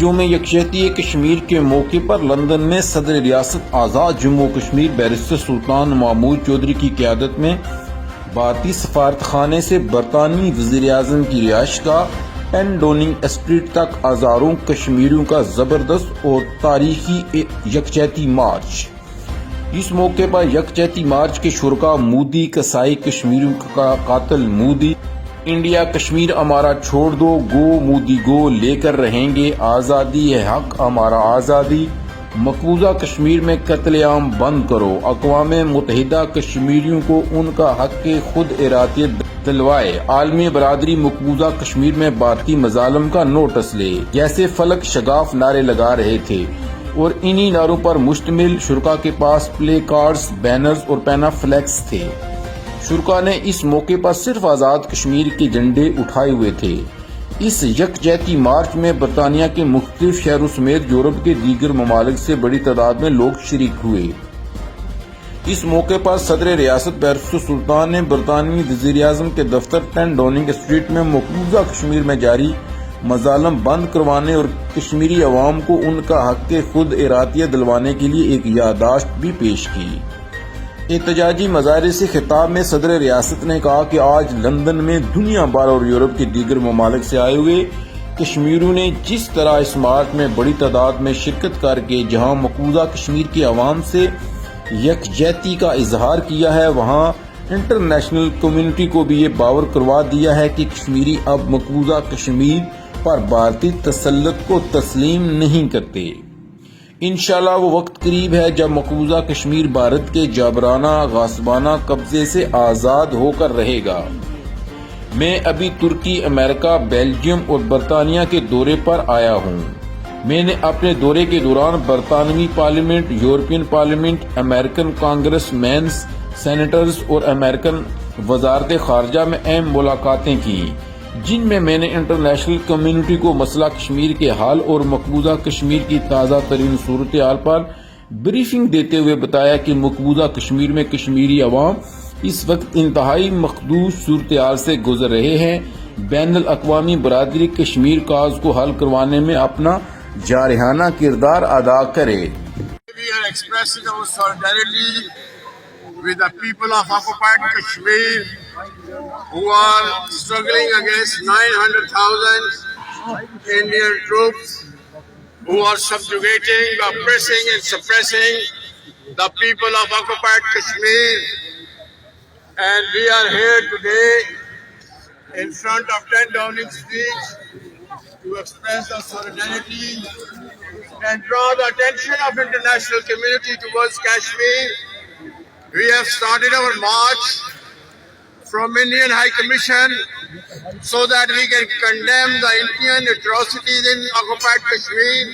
یوم یکجہتی کشمیر کے موقع پر لندن میں صدر ریاست آزاد جموں کشمیر بیرسٹر سلطان محمود چودھری کی قیادت میں بھارتی سفارت خانے سے برطانوی وزیر اعظم کی رہائش گاہ 10 ڈاؤننگ اسٹریٹ تک ہزاروں کشمیریوں کا زبردست اور تاریخی یکجہتی مارچ۔ اس موقع پر یکجہتی مارچ کے شرکا مودی کسائی کشمیریوں کا قاتل مودی، انڈیا کشمیر ہمارا چھوڑ دو، گو مودی گو، لے کر رہیں گے آزادی ہے حق ہمارا آزادی، مقبوضہ کشمیر میں قتل عام بند کرو، اقوام متحدہ کشمیریوں کو ان کا حق خود ارادیت دلوائے، عالمی برادری مقبوضہ کشمیر میں بھارتی مظالم کا نوٹس لے، جیسے فلک شگاف نعرے لگا رہے تھے اور انہی نعروں پر مشتمل شرکا کے پاس پلے کارڈز، بینرز اور پینا فلیکس تھے۔ شرکا نے اس موقع پر صرف آزاد کشمیر کے جھنڈے اٹھائے ہوئے تھے۔ اس یکجہتی مارچ میں برطانیہ کے مختلف شہروں سمیت یورپ کے دیگر ممالک سے بڑی تعداد میں لوگ شریک ہوئے۔ اس موقع پر صدر ریاست بیرسٹر سلطان نے برطانوی وزیر اعظم کے دفتر 10 ڈاؤننگ اسٹریٹ میں مقبوضہ کشمیر میں جاری مظالم بند کروانے اور کشمیری عوام کو ان کا حق خود ارادیت دلوانے کے لیے ایک یادداشت بھی پیش کی۔ احتجاجی مظاہرے سے خطاب میں صدر ریاست نے کہا کہ آج لندن میں دنیا بھر اور یورپ کے دیگر ممالک سے آئے ہوئے کشمیریوں نے جس طرح اس مارچ میں بڑی تعداد میں شرکت کر کے جہاں مقبوضہ کشمیر کی عوام سے یکجہتی کا اظہار کیا ہے، وہاں انٹرنیشنل کمیونٹی کو بھی یہ باور کروا دیا ہے کہ کشمیری اب مقبوضہ کشمیر پر بھارتی تسلط کو تسلیم نہیں کرتے۔ انشاءاللہ وہ وقت قریب ہے جب مقبوضہ کشمیر بھارت کے جابرانہ غاصبانہ قبضے سے آزاد ہو کر رہے گا۔ میں ابھی ترکی، امریکہ، بیلجیم اور برطانیہ کے دورے پر آیا ہوں۔ میں نے اپنے دورے کے دوران برطانوی parliament, European parliament, American congressmen, senators اور امریکن وزارت خارجہ میں اہم ملاقاتیں کی، جن میں نے انٹرنیشنل کمیونٹی کو مسئلہ کشمیر کے حال اور مقبوضہ کشمیر کی تازہ ترین صورتحال پر بریفنگ دیتے ہوئے بتایا کہ مقبوضہ کشمیر میں کشمیری عوام اس وقت انتہائی مخدوش صورتحال سے گزر رہے ہیں۔ بین الاقوامی برادری کشمیر کاز کو حل کروانے میں اپنا جارحانہ کردار ادا کرے۔ We are expressing our solidarity with the people of occupied Kashmir who are struggling against 900,000 Indian troops who are subjugating, oppressing and suppressing the people of occupied Kashmir. And we are here today in front of 10 Downing Street to express our solidarity and draw the attention of international community towards Kashmir. We have started our march from Indian High Commission so that we can condemn the Indian atrocities in occupied Kashmir.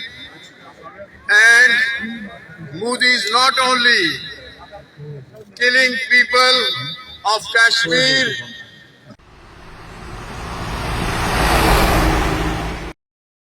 And Modi is not only killing people of Kashmir,